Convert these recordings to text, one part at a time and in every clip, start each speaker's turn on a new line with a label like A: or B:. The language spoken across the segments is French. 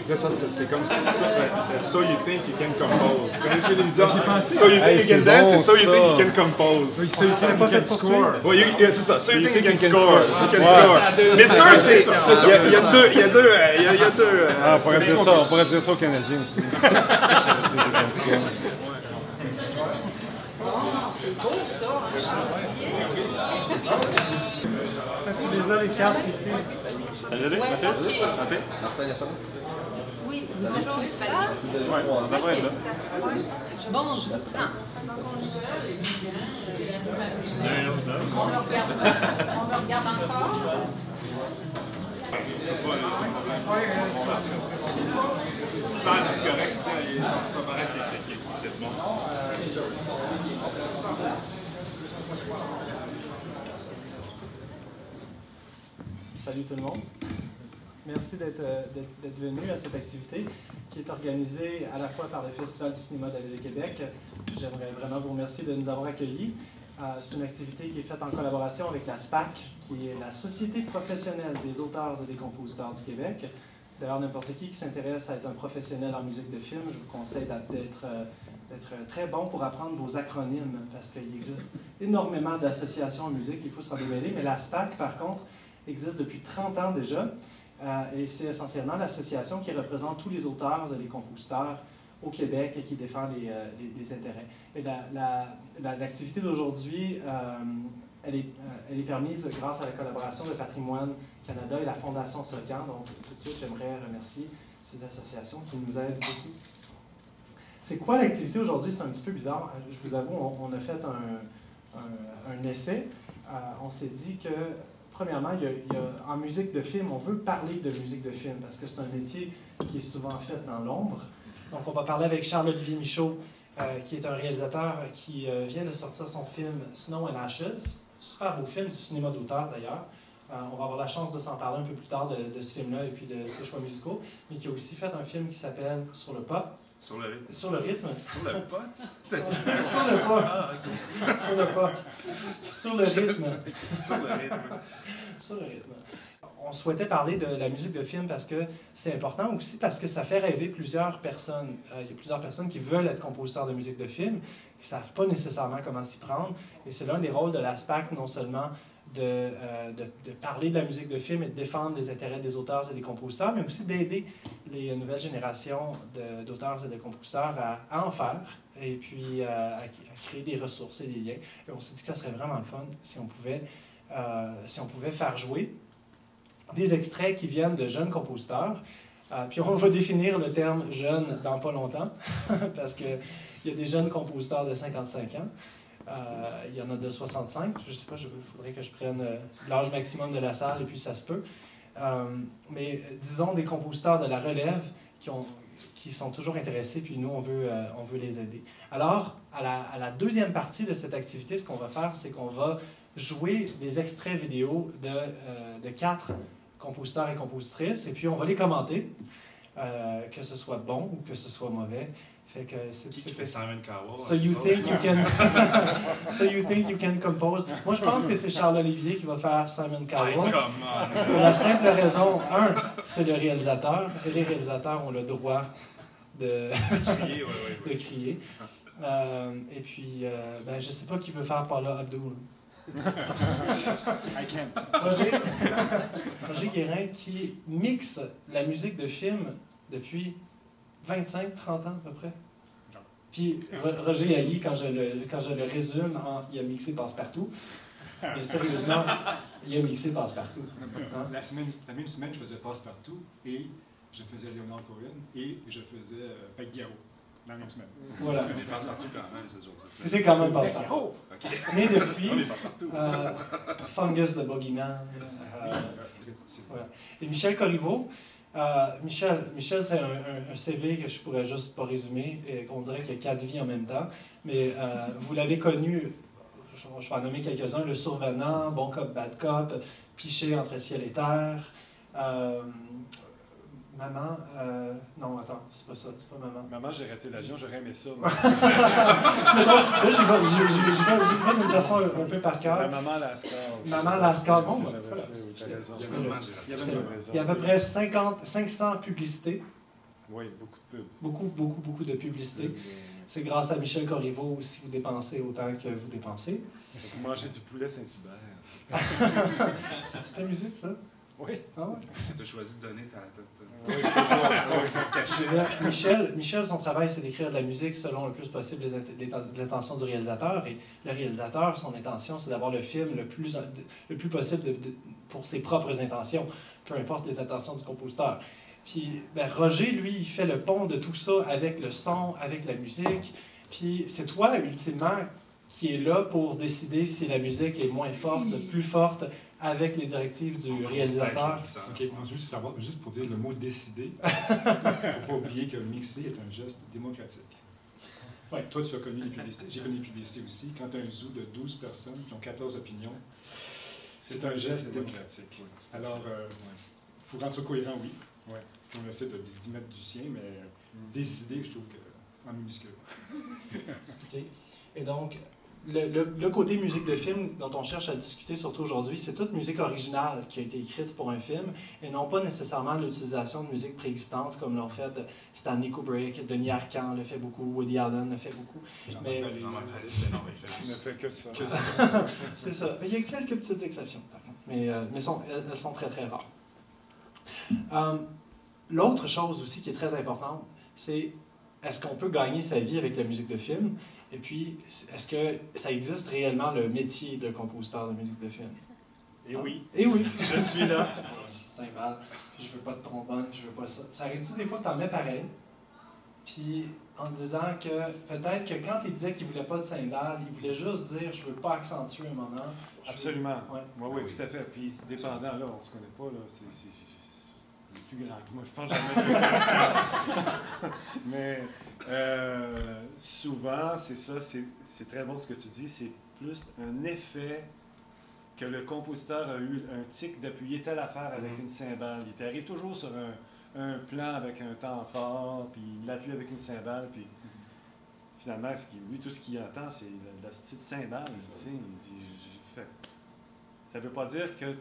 A: C'est comme So You Think You Can Compose. Vous connaissez l'émission? So You
B: Hey,
A: Think You Can
B: c'est
A: Dance
B: bon,
A: et So You Think You
B: ça.
A: Can Compose.
C: So you can score.
A: Oui, c'est ça. So You Think You Can Score. You Can Score. Mais score, c'est ça. Il y a deux.
B: Ah, on pourrait dire ça aux Canadiens aussi.
D: C'est beau ça,
C: Tu les as les cartes ici.
D: Ouais, ok. Oui, vous êtes tous là?
B: Ouais, ça va être là.
D: Bon, je vous prends. On le regarde encore.
A: C'est correct, ça paraît qu'il y a du monde.
C: Salut tout le monde. Merci d'être venu à cette activité qui est organisée à la fois par le Festival du cinéma de la Ville de Québec. J'aimerais vraiment vous remercier de nous avoir accueillis. C'est une activité qui est faite en collaboration avec la SPAC, qui est la Société professionnelle des auteurs et des compositeurs du Québec. D'ailleurs, n'importe qui s'intéresse à être un professionnel en musique de film, je vous conseille d'être très bon pour apprendre vos acronymes, parce qu'il existe énormément d'associations en musique, il faut s'en démêler. Mais la SPAC, par contre, existe depuis 30 ans déjà, et c'est essentiellement l'association qui représente tous les auteurs et les compositeurs au Québec et qui défend les intérêts. Et l'activité d'aujourd'hui, elle est permise grâce à la collaboration de Patrimoine Canada et la Fondation Socan. Donc, tout de suite, j'aimerais remercier ces associations qui nous aident beaucoup. C'est quoi l'activité aujourd'hui? C'est un petit peu bizarre. Je vous avoue, on a fait un essai. On s'est dit que, premièrement, en musique de film, on veut parler de musique de film parce que c'est un métier qui est souvent fait dans l'ombre. Donc, on va parler avec Charles-Olivier Michaud, qui est un réalisateur qui vient de sortir son film Snow and Ashes. Super beau film du cinéma d'auteur d'ailleurs. On va avoir la chance de s'en parler un peu plus tard de ce film-là et puis de ses choix musicaux, mais qui a aussi fait un film qui s'appelle Sur le pop.
A: Sur le rythme.
C: Sur le rythme.
A: Sur le pote?
C: Sur le pop. Sur le pop. Sur le rythme.
A: Sur le rythme.
C: Sur le rythme. On souhaitait parler de la musique de film parce que c'est important aussi parce que ça fait rêver plusieurs personnes. Il y a plusieurs personnes qui veulent être compositeurs de musique de film, qui ne savent pas nécessairement comment s'y prendre. Et c'est l'un des rôles de la SPAC, non seulement de parler de la musique de film et de défendre les intérêts des auteurs et des compositeurs, mais aussi d'aider les nouvelles générations d'auteurs et de compositeurs à en faire et puis à créer des ressources et des liens. Et on s'est dit que ça serait vraiment le fun si on pouvait faire jouer des extraits qui viennent de jeunes compositeurs. Puis on va définir le terme « jeune » dans pas longtemps, parce qu'il y a des jeunes compositeurs de 55 ans. Il y en a de 65. Je ne sais pas, il faudrait que je prenne l'âge maximum de la salle, et puis ça se peut. Mais disons des compositeurs de la relève qui sont toujours intéressés, puis nous, on veut les aider. Alors, à la deuxième partie de cette activité, ce qu'on va faire, c'est qu'on va jouer des extraits vidéo de 4 compositeurs et compositrices, et puis on va les commenter, que ce soit bon ou que ce soit mauvais. Fait que
A: Qui fait Simon Cowell?
C: So you think you can compose. Moi, je pense que c'est Charles-Olivier qui va faire Simon Cowell. Pour la simple raison, c'est le réalisateur. Et les réalisateurs ont le droit de crier. Et puis, je ne sais pas qui veut faire Paula Abdul.
B: I can't.
C: Roger Guérin qui mixe la musique de film depuis 25-30 ans à peu près. Puis Roger Ali, quand je le résume, il a mixé Passe-Partout. Et sérieusement, il a mixé Passe-Partout. Hein?
E: La même semaine, je faisais Passe-Partout et je faisais Leonard Cohen et je faisais Peggy Gao. La même semaine.
C: Voilà.
A: On est Passe-Partout quand même, c'est toujours.
C: C'est quand même Passe-Partout.
A: Oh, okay.
C: Mais depuis,
A: on est Passe-Partout.
C: Fungus de Boogeyman. Voilà. Et Michel Corriveau. Michel, c'est un CV que je pourrais juste pas résumer, et qu'on dirait qu'il y a 4 vies en même temps. Mais vous l'avez connu, je vais en nommer quelques-uns, Le Survenant, Bon Cop, Bad Cop, Piché entre ciel et terre, Maman, non, attends, c'est pas ça, c'est pas Maman.
B: Maman, j'ai raté l'avion, j'aurais aimé ça.
C: Là, j'ai fait d'une façon un peu par cœur.
B: Maman Lascar.
C: Maman Lascar, bon, voilà.
B: Il
C: Il y a à peu près 500 publicités
B: Oui, beaucoup de pubs.
C: Beaucoup de publicité. C'est grâce à Michel Corriveau si vous dépensez autant que vous dépensez.
B: Vous mangez du poulet Saint-Hubert.
C: C'est ta musique, ça?
B: Oui.
C: Ah ouais?
A: Tu as choisi de donner ta
C: Michel, son travail, c'est d'écrire de la musique selon le plus possible l'intention du réalisateur. Et le réalisateur, son intention, c'est d'avoir le film le plus possible pour ses propres intentions, peu importe les intentions du compositeur. Puis Roger, lui, il fait le pont de tout ça avec le son, avec la musique. Puis c'est toi, ultimement, qui est là pour décider si la musique est moins forte, plus forte, avec les directives du réalisateur.
E: OK, juste pour dire le mot « décider », il ne faut pas oublier que mixer est un geste démocratique.
C: Ouais.
E: Toi, tu as connu les publicités. J'ai connu les publicités aussi. Quand tu as un zoo de 12 personnes qui ont 14 opinions, c'est un geste démocratique. Alors, il faut rendre ça cohérent, oui. Ouais. On essaie d'y mettre du sien, mais décider, je trouve que c'est en minuscule.
C: OK. Et donc, le côté musique de film dont on cherche à discuter surtout aujourd'hui, c'est toute musique originale qui a été écrite pour un film et non pas nécessairement l'utilisation de musique préexistante comme l'ont fait Stanley Kubrick, Denis Arcand le fait beaucoup, Woody Allen le fait beaucoup. Mais
B: Il ne fait que ça.
C: c'est ça. Il y a quelques petites exceptions, par contre, mais elles sont très très rares. L'autre chose aussi qui est très importante, c'est est-ce qu'on peut gagner sa vie avec la musique de film? Et puis, est-ce que ça existe réellement le métier de compositeur de musique de film?
A: Et oui.
C: Et oui.
A: Je suis là.
C: Cymbales, je veux pas de trombone, je veux pas ça. Ça arrive-tu des fois que t'en mets pareil? Puis en te disant que peut-être que quand il disait qu'il voulait pas de cymbales, il voulait juste dire je veux pas accentuer un moment.
B: Absolument.
C: Ouais.
B: Oui, tout à fait. Puis dépendant, là, on se connaît pas, là, c'est plus grand que moi. Je pense jamais. Mais souvent, c'est ça, c'est très bon ce que tu dis, c'est plus un effet que le compositeur a eu un tic d'appuyer telle affaire avec une cymbale. Il t'arrive toujours sur un plan avec un temps fort, puis il l'appuie avec une cymbale, puis finalement, lui, tout ce qu'il entend, c'est la petite cymbale. Il dit, ça ne veut pas dire que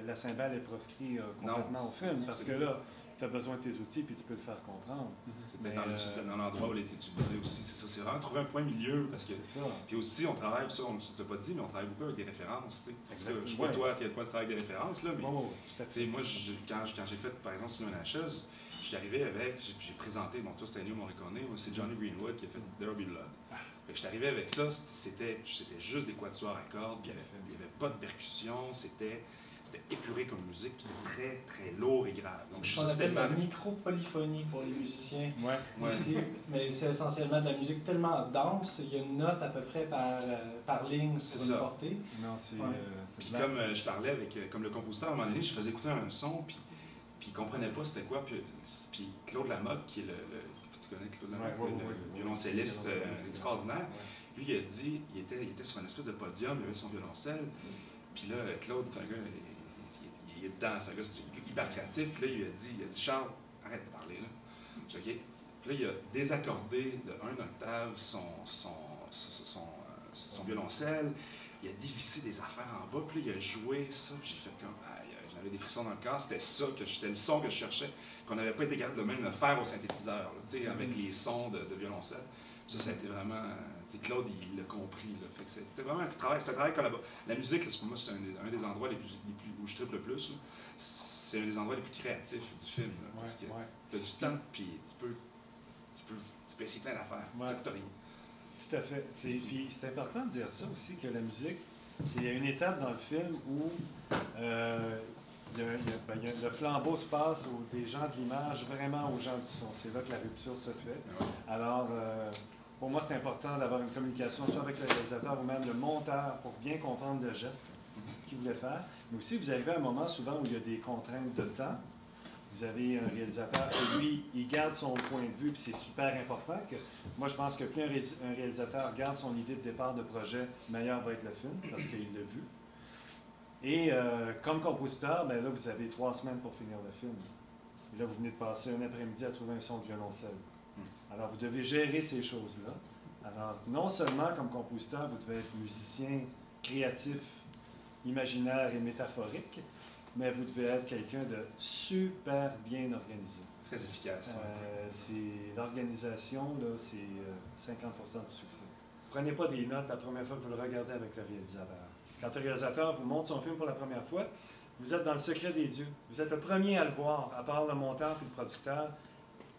B: la cymbale est proscrite complètement au film, parce que là, tu as besoin de tes outils puis tu peux le faire comprendre.
A: C'est dans l'endroit où elle est utilisée aussi. C'est ça, c'est vraiment trouver un point milieu. Parce que, puis aussi, on travaille, ça on ne t'a pas dit, mais on travaille beaucoup avec des références. Je sais pas toi, tu as pas de travail avec des références, là, mais moi, quand j'ai fait, par exemple, Cinéma Natchez, je suis arrivé avec, j'ai présenté, bon, toi, c'était Ennio Morricone, c'est Johnny Greenwood qui a fait There Will Be Blood. Je suis arrivé avec ça, c'était juste des quatuors à cordes, puis il n'y avait pas de percussion, c'était épuré comme musique, puis c'était très, très lourd et grave. Donc,
C: on appelle la micro-polyphonie pour les musiciens.
B: Ouais.
C: Ici, mais c'est essentiellement de la musique tellement dense, il y a une note à peu près par ligne sur une portée.
B: Non, c'est...
A: Puis comme je parlais avec comme le compositeur, à un moment donné, je faisais écouter un son, puis il ne comprenait pas c'était quoi. Puis Claude Lamotte, qui est tu connais Claude Lamotte, le violoncelliste extraordinaire, lui, il a dit, il était sur une espèce de podium, il avait son violoncelle, puis là, Claude, c'est un gars, il est dedans, c'est un gars hyper créatif, puis là, il a dit, Charles, arrête de parler, là. J'ai dit, OK. Puis là, il a désaccordé de 1 octave son violoncelle, il a dévissé des affaires en bas, puis là, il a joué ça, puis j'ai fait comme, j'avais des frissons dans le corps, c'était le son que je cherchais, qu'on n'avait pas été capable de même le faire au synthétiseur, là, avec les sons de violoncelle. Ça a été vraiment... Claude, il l'a compris. C'était vraiment un travail collaboratif. La musique, pour moi, c'est un des endroits où je tripe le plus. C'est un des endroits les plus créatifs du film. Là, parce que tu as du temps, puis tu peux essayer plein d'affaires. Tu n'as rien.
B: Tout à fait. Puis c'est important de dire ça aussi, que la musique, il y a une étape dans le film où le flambeau se passe des gens de l'image vraiment aux gens du son. C'est là que la rupture se fait. Alors, pour moi, c'est important d'avoir une communication soit avec le réalisateur ou même le monteur pour bien comprendre le geste, ce qu'il voulait faire. Mais aussi, vous arrivez à un moment souvent où il y a des contraintes de temps. Vous avez un réalisateur qui, lui, il garde son point de vue, puis c'est super important. Moi, je pense que plus un réalisateur garde son idée de départ de projet, meilleur va être le film, parce qu'il l'a vu. Et comme compositeur, ben là, vous avez 3 semaines pour finir le film. Et là, vous venez de passer un après-midi à trouver un son de violoncelle. Alors, vous devez gérer ces choses-là. Alors, non seulement comme compositeur, vous devez être musicien créatif, imaginaire et métaphorique, mais vous devez être quelqu'un de super bien organisé.
A: Très efficace.
B: C'est l'organisation, c'est 50% du succès. Prenez pas des notes la première fois que vous le regardez avec le réalisateur. Quand le réalisateur vous montre son film pour la première fois, vous êtes dans le secret des dieux. Vous êtes le premier à le voir, à part le monteur et le producteur,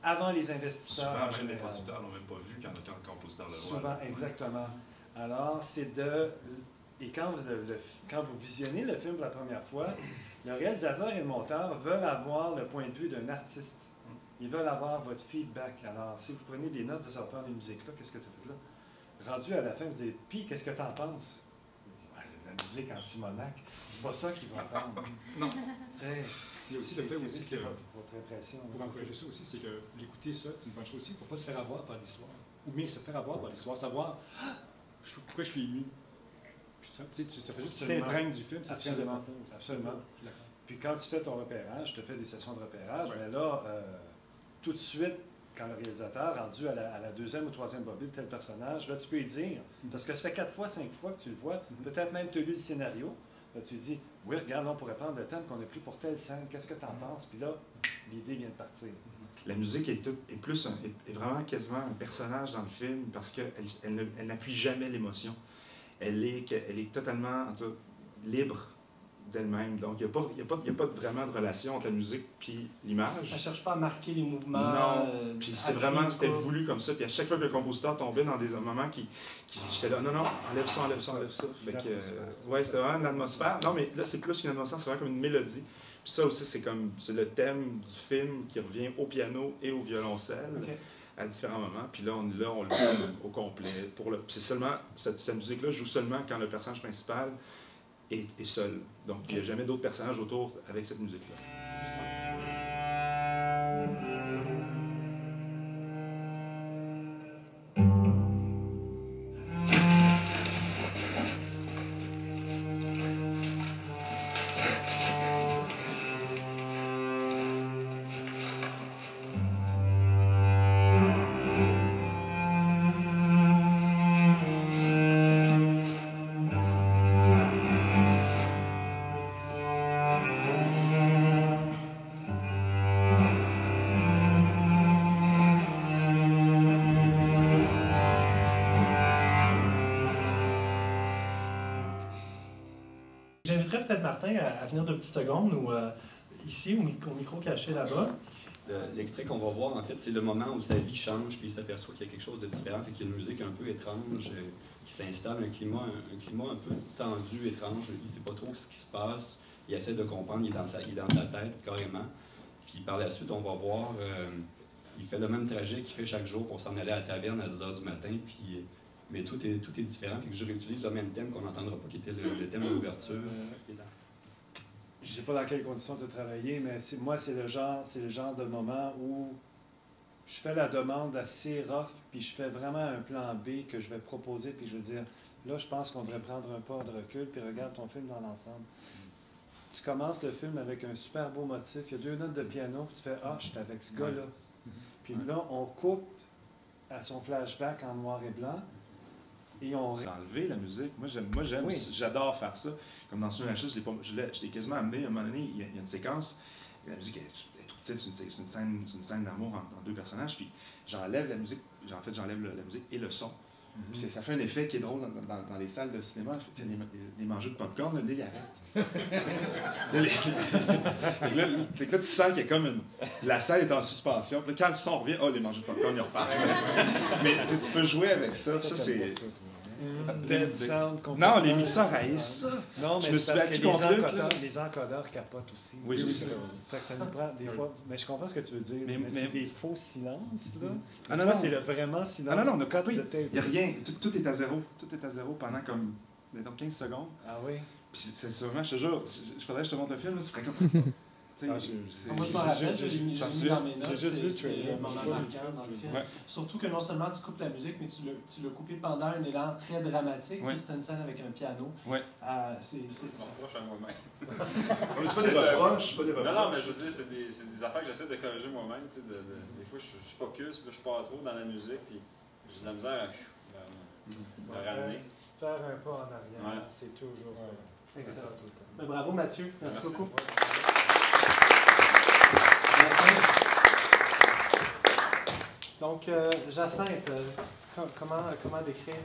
B: avant les investisseurs.
A: Souvent, même les producteurs n'ont même pas vu quand le compositeur le voit.
B: Souvent, exactement. Alors, c'est de... Et quand vous visionnez le film pour la première fois, le réalisateur et le monteur veulent avoir le point de vue d'un artiste. Ils veulent avoir votre feedback. Alors, si vous prenez des notes, ça va prendre une musique là, qu'est-ce que tu as fait là? Rendu à la fin, vous dites, puis, qu'est-ce que tu en penses? La musique en Simonac, c'est pas ça qu'ils vont entendre.
E: Non. Il y a aussi le fait aussi que...
B: votre impression.
E: Pour encourager ça aussi, c'est que l'écouter ça, c'est une bonne chose aussi pour ne pas se faire avoir par l'histoire. Ou bien se faire avoir par l'histoire, savoir pourquoi je suis ému. Ça fait juste que tu t'imprègnes du film, c'est très important.
B: Absolument. Puis quand tu fais ton repérage, tu fais des sessions de repérage, mais là, tout de suite, quand le réalisateur a rendu à la deuxième ou troisième bobine tel personnage, là, tu peux lui dire, parce que ça fait 4 fois, 5 fois que tu le vois, peut-être même tu as lu le scénario, là, tu dis, oui, regarde, là, on pourrait prendre le thème qu'on a pris pour telle scène, qu'est-ce que tu en penses? Puis là, l'idée vient de partir.
A: La musique est vraiment quasiment un personnage dans le film parce qu'elle n'appuie jamais l'émotion. Elle est totalement libre d'elle-même. Donc, il n'y a pas vraiment de relation entre la musique et l'image.
C: Elle ne cherche pas à marquer les mouvements.
A: Non, puis c'était voulu comme ça. Puis à chaque fois que le compositeur tombait dans des moments j'étais là, non, enlève ça. Fait que, ouais, c'était vraiment une atmosphère. Non, mais là, c'est plus qu'une atmosphère, c'est vraiment comme une mélodie. Puis ça aussi, c'est le thème du film qui revient au piano et au violoncelle. Okay. À différents moments, puis là, on le joue au complet. C'est seulement, cette musique-là joue seulement quand le personnage principal est seul. Donc, il n'y a jamais d'autres personnages autour avec cette musique-là.
C: J'inviterais peut-être Martin à venir 2 petites secondes ou ici, au micro caché là-bas.
F: L'extrait qu'on va voir, en fait, c'est le moment où sa vie change, puis il s'aperçoit qu'il y a quelque chose de différent, fait qu'il y a une musique un peu étrange qui s'installe, un climat un peu tendu, étrange. Il ne sait pas trop ce qui se passe. Il essaie de comprendre, il est dans sa tête carrément. Puis par la suite, on va voir, il fait le même trajet qu'il fait chaque jour pour s'en aller à la taverne à 10 h du matin, puis... Mais tout est différent, fait que je réutilise le même thème qu'on n'entendra pas, qui était le thème de l'ouverture.
B: Je ne sais pas dans quelles conditions tu as travaillé, mais moi, c'est le genre de moment où je fais la demande assez rough, puis je fais vraiment un plan B que je vais proposer, puis je vais dire, là, je pense qu'on devrait prendre un pas de recul, puis regarde ton film dans l'ensemble. Tu commences le film avec un super beau motif, il y a 2 notes de piano, puis tu fais, ah, je suis avec ce gars-là. Puis là, on coupe à son flashback en noir et blanc, et on...
A: Enlever la musique, moi j'aime, oui. J'adore faire ça. Comme dans Sur la Chute, je l'ai quasiment amené, à un moment donné, il y a une séquence, et la musique est toute petite, c'est une scène d'amour entre 2 personnages, puis j'enlève la musique, j'enlève la musique et le son. Puis ça fait un effet qui est drôle dans les salles de cinéma. Il y a des mangeurs de popcorn, là, il arrête. Fait que là, tu sens qu'il y a comme la salle est en suspension. Puis là, quand le son revient, les mangeurs de popcorn, ils repartent. Mais tu peux jouer avec ça. Ça, c'est...
B: Dead sound.
A: Non, les mixeurs haïssent ça.
B: Non, mais je me suis battu contre les encodeurs capotent aussi.
A: Oui, je sais.
B: Fait que ça nous prend des fois. Mais je comprends ce que tu veux dire. Mais c'est des faux silences, là.
A: Ah non,
B: c'est vraiment silence.
A: Ah non, on a coupé. Il n'y a rien. Tout est à zéro. Tout est à zéro pendant comme 15 secondes.
B: Ah oui.
A: Puis c'est vraiment, je te jure, il faudrait que je te montre le film, là, ça ferait comme...
C: moi, je me rappelle, j'ai mis dans mes notes, c'est un moment marquant dans le film. Ouais. Surtout que non seulement tu coupes la musique, mais tu l'as coupé pendant un élan très dramatique, puis c'est une scène avec un piano.
A: Ouais.
G: C'est reproche à moi-même.
A: C'est pas des reproches,
G: Non, mais je veux dire, c'est des affaires que j'essaie de corriger moi-même. Des fois, je focus, puis je pars trop dans la musique, puis j'ai de la misère à ramener.
B: Faire un pas en arrière, c'est toujours
C: excellent. Bravo Mathieu, merci beaucoup. Donc, Jacinthe, comment décrire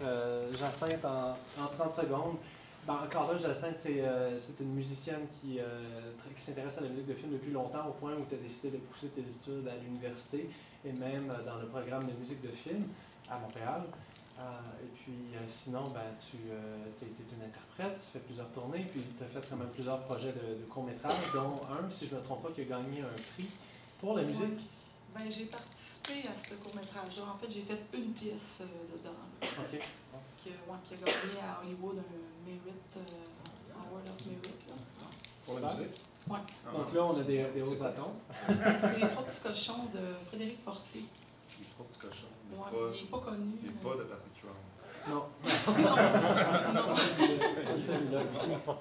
C: Jacinthe en 30 secondes? Ben, encore là, Jacinthe, c'est une musicienne qui s'intéresse à la musique de film depuis longtemps, au point où tu as décidé de pousser tes études à l'université et même dans le programme de musique de film à Montréal. Et puis, sinon, ben, tu es une interprète, tu fais plusieurs tournées, puis tu as fait quand même plusieurs projets de court-métrage, dont un, si je ne me trompe pas, qui a gagné un prix pour la musique.
H: Ben, j'ai participé à ce court-métrage-là. En fait, j'ai fait une pièce dedans.
C: OK.
H: Qui a gagné à Hollywood un Merit, Award of Merit.
B: Pour la musique?
H: Oui.
C: Donc là, on a des hauts bâtons.
H: C'est Les Trois petits cochons de Frédéric Fortier.
A: Les Trois petits cochons.
H: Ouais, il n'est pas connu.
A: Il n'est pas de Patrick Huard.
C: Non.
H: Non.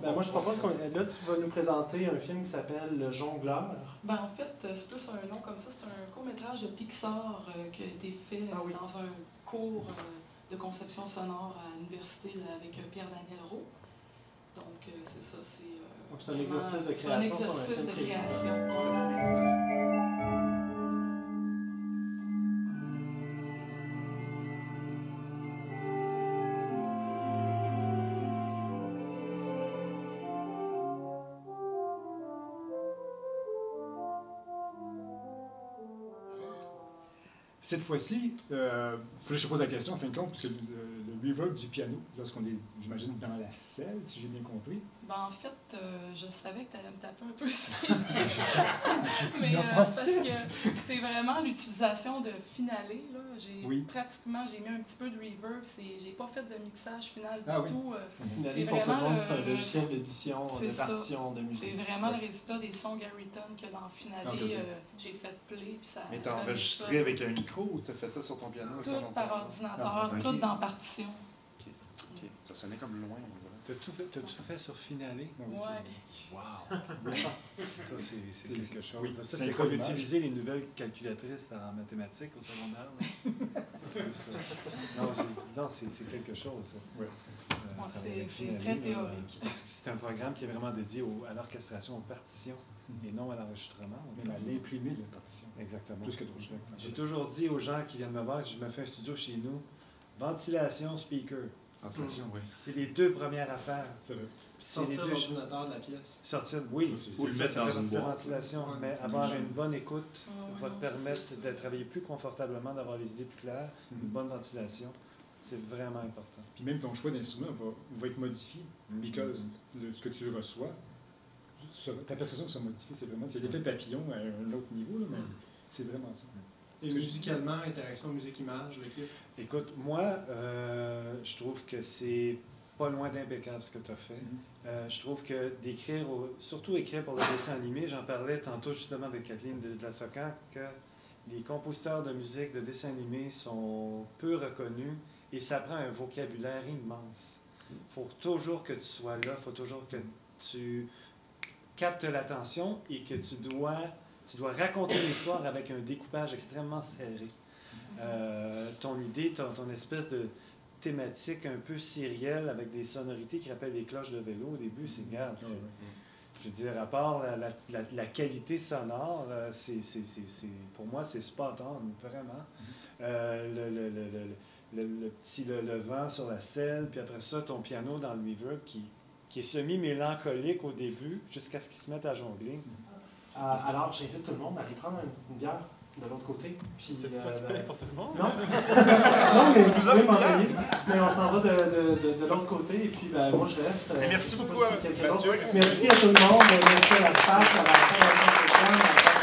C: Ben, moi, je propose que là, tu vas nous présenter un film qui s'appelle Le Jongleur.
H: Ben, en fait, c'est plus un nom comme ça. C'est un court-métrage de Pixar qui a été fait dans un cours de conception sonore à l'université avec Pierre-Daniel Roux. Donc, c'est ça.
C: C'est un exercice de création.
H: C'est un exercice de création.
E: Cette fois-ci, je pose la question en fin de compte, parce que le reverb du piano, lorsqu'on est, j'imagine, dans la selle, si j'ai bien compris.
H: Ben, en fait, je savais que tu allais me taper un peu sur mais c'est parce que c'est vraiment l'utilisation de finalé. J'ai mis un petit peu de reverb. J'ai pas fait de mixage final du tout.
C: C'est vraiment un logiciel d'édition, de partition, de musique.
H: C'est vraiment le résultat des sons Garyton que dans finalé, j'ai fait play. Puis ça.
A: Mais tu as enregistré avec un micro ou tu as fait ça sur ton piano?
H: Tout par ordinateur, tout dans partition.
A: OK. Ça sonnait comme loin.
B: Tu as tout fait sur Finale?
H: Oui.
B: Wow! Ça, c'est quelque chose.
E: Oui,
B: ça, c'est comme utiliser les nouvelles calculatrices en mathématiques au secondaire. Non, c'est quelque chose.
H: Ouais. C'est très théorique.
B: C'est un programme qui est vraiment dédié à l'orchestration, aux partitions, et non à l'enregistrement.
E: Même à l'imprimer, la partition.
B: Exactement.
E: Plus que d'autres choses.
B: J'ai toujours dit aux gens qui viennent me voir, je me fais un studio chez nous, ventilation, speaker.
A: Ventilation, oui.
B: C'est les deux premières affaires.
E: C'est vrai.
C: Sortir l'ordinateur de la pièce.
B: Sortir, oui.
A: Ou le mettre dans une boîte.
B: Ventilation, mais avoir une bonne écoute va te permettre de travailler plus confortablement, d'avoir les idées plus claires. Une bonne ventilation, c'est vraiment important.
E: Puis même ton choix d'instrument va être modifié, because ce que tu reçois, ta perception va se modifier. C'est l'effet papillon à un autre niveau, là, mais c'est vraiment ça.
C: Et musicalement, interaction musique-image, l'équipe?
B: Écoute, moi, je trouve que c'est pas loin d'impeccable ce que tu as fait. Je trouve que d'écrire, surtout écrire pour le dessin animé, j'en parlais tantôt justement avec Kathleen de la Socan, que les compositeurs de musique de dessin animé sont peu reconnus et ça prend un vocabulaire immense. Il faut toujours que tu sois là, il faut toujours que tu captes l'attention et que tu dois raconter l'histoire avec un découpage extrêmement serré. Ton idée, ton espèce de thématique un peu sérielle avec des sonorités qui rappellent les cloches de vélo au début, c'est grave. Je veux dire, à part la qualité sonore, pour moi, c'est spot on, vraiment. Le vent sur la selle, puis après ça, ton piano dans le reverb qui est semi-mélancolique au début, jusqu'à ce qu'il se mette à jongler.
C: Alors, j'invite tout le monde à aller prendre une bière de l'autre côté.
B: C'est fait pour tout le monde?
C: Non, non, mais vous pouvez m'envoyer. Mais on s'en va de l'autre côté. Et puis, moi, je reste.
A: Merci beaucoup, Mathieu.
C: Merci à tout le monde. Merci à la staff, à la